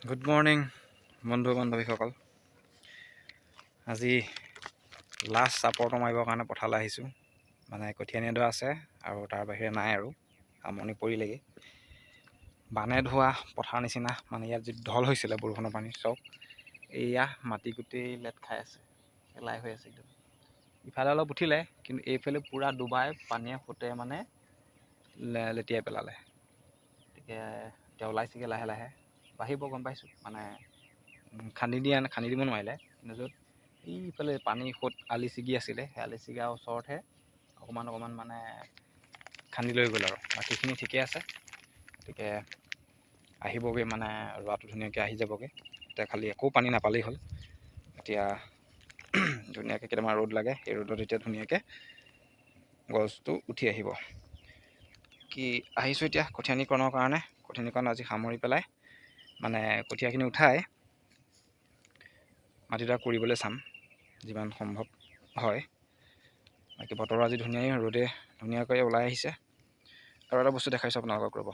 Good morning বন্ধু বান্ধৱীসকল। আজি last চাপৰটো মাৰিবৰ কাৰণে পথাৰলৈ আহিছোঁ। মানে কঠীয়া নিয়া আছে আৰু তাৰ বাহিৰে নাই আৰু আমনি পৰিলেগৈ। বানে ধোৱা পথাৰ নিচিনা, মানে ইয়াত যি ঢল হৈছিলে বৰষুণৰ পানী চব এয়া মাটি গোটেই লেট খাই আছে, পেলাই হৈ আছে একদম। ইফালে অলপ উঠিলে, কিন্তু এইফালে পূৰা ডুবাই পানীয়ে সোঁতে মানে লেটিয়াই পেলালে। গতিকে এতিয়া ওলাইছেগৈ লাহে লাহে, বাঢ়িব গম পাইছোঁ। মানে খান্দি দিব নোৱাৰিলে, কিন্তু য'ত এইফালে পানী সোঁত আলি ছিগি আছিলে, সেই আলি ছিগাৰ ওচৰতহে অকণমান মানে খান্দি লৈ গ'ল আৰু বাকীখিনি ঠিকে আছে। গতিকে আহিবগৈ, মানে ৰোৱাটো ধুনীয়াকৈ আহি যাবগৈ। এতিয়া খালি একো পানী নাপালেই হ'ল। এতিয়া ধুনীয়াকৈ কেইটামান ৰ'দ লাগে, সেই ৰ'দত এতিয়া ধুনীয়াকৈ গছটো উঠি আহিব। কি আহিছোঁ এতিয়া কঠীয়ানিকৰণৰ কাৰণে। কঠীয়ানিকৰণ আজি সামৰি পেলাই মানে কঠীয়াখিনি উঠাই মাটিডৰা কৰিবলৈ চাম যিমান সম্ভৱ হয়। বাকী বতৰো আজি ধুনীয়াই, ৰ'দে ধুনীয়াকৈ ওলাই আহিছে। আৰু এটা বস্তু দেখাইছোঁ আপোনালোকক, ৰ'ব।